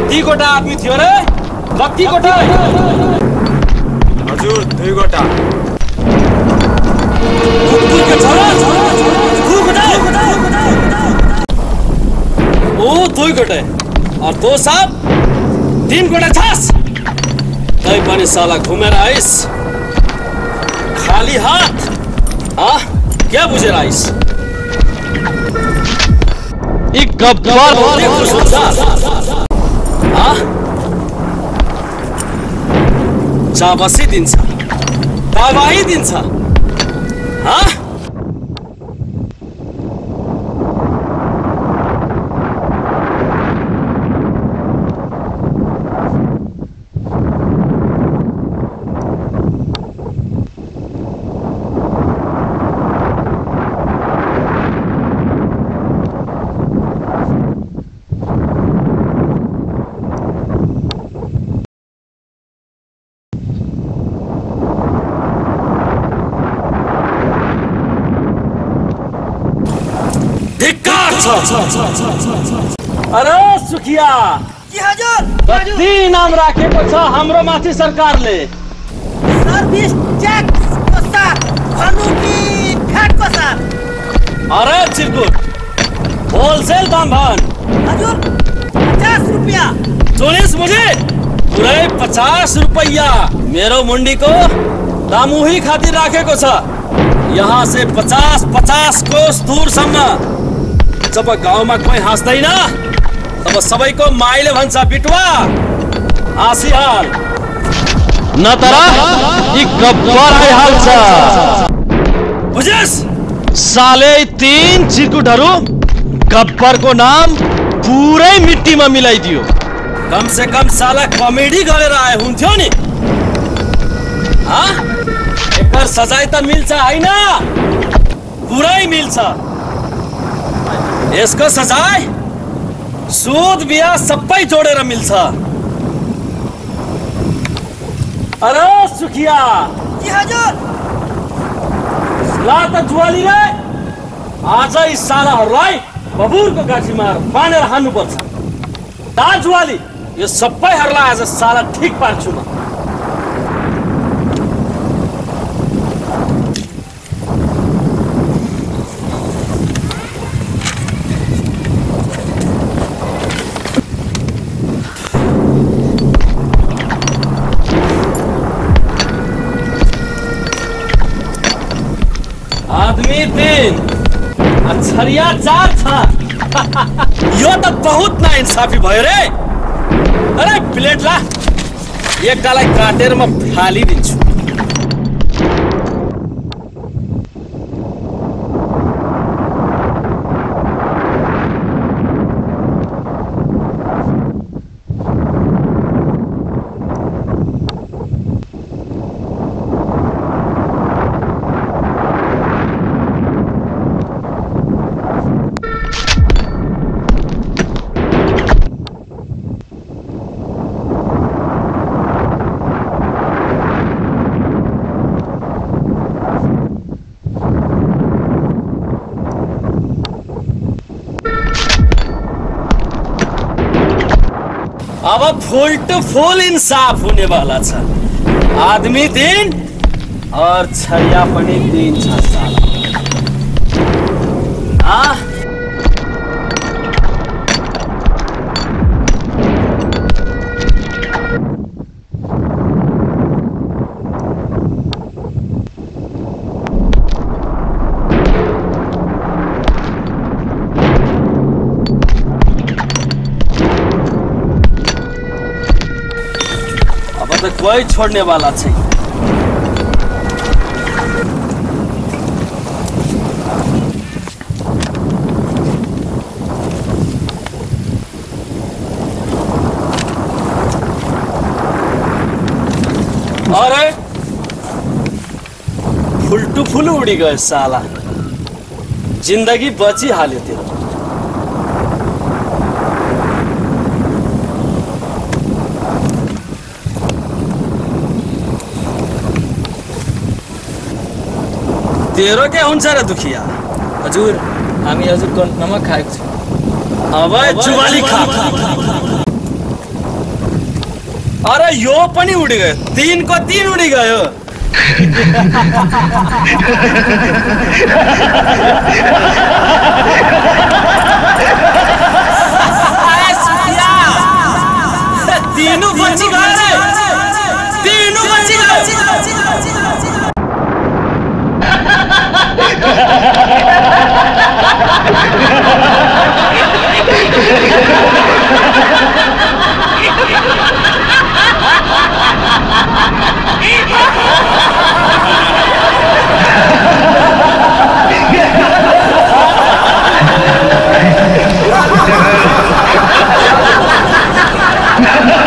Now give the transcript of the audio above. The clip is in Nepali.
कति गोटा आदमी थियो रे? कति गोटा? हजुर 2 गोटा। ओ 2 गोटे और 2 साहब 3 गोटे छास। तै पनि साला घुमेर आइस खाली हाथ। हाँ क्या बुझेर आइस? एक गब्बर चाबसी दिन्छ, दबाई दिन्छ। हाँ अरे सुखिया जी हजुर। कति नाम राखेको छ हाम्रो माथि सरकारले? सर्भिस ट्याक्स को साथ भन्नु कि फ्याट को साथ? अरे चिरकुट होलसेल दाम भन। हजुर 50 रुपया। चोलिस मुझे पुरै 50 रुपैया मेरो मुंडीको दाम उही खातिर राखेको छ। यहाँ से 50-50 कोस दूरसम्म। जब गाउँमा कोही हाँस्दैन तब सबैको माइले भन्छ बिटुवा हाँसिहाल, न तर एक गब्बर आइहाल्छ। बुझेस? साले 3 चिरकुटहरू गब्बरको नाम पुरै मिट्टीमा मिलाइदियो। कम से कम साला कमेडी गरेर आए हुन्थ्यो नि। हाँ एकर सजाय त मिल्छ हैन? पुरै मिल्छ। यसको सजाय सुद बिहा सबै जोडेर मिल्छ। अरे सुखिया जी हजुर। ला त जुवाली रे, आज यी सालाहरूलाई बबुरको गाछीमा बाँधेर हान्नुपर्छ। दा जुवाली यो सबैहरूलाई आज साला ठिक पार्छु म। आदमी 3 अक्षरिया 4 था। यो त बहुत ना इंसाफी भयो रे। अरे प्लेट ला, एकटालाई काटेर म फालिदिन्छु। अब फुल टू फुल इंसाफ होने वाला छ। आदमी 3 और छरिया पनि 3 छ साला। तो कोई छोड़ने वाला नहीं। अरे फुलटू फुल उड़ी गए साला, जिंदगी बची हाल्यो तेरो। तेरो के हुन्छ र दुखिया? हजुर हामी हजुरको नमक खाएको छु। अब जुवाली खा। अरे यो पनि उडी गयो, 3 को 3 उडी गयो। तीनों बच्ची गए रे, तीनों बच्ची गए। Ha ha ha!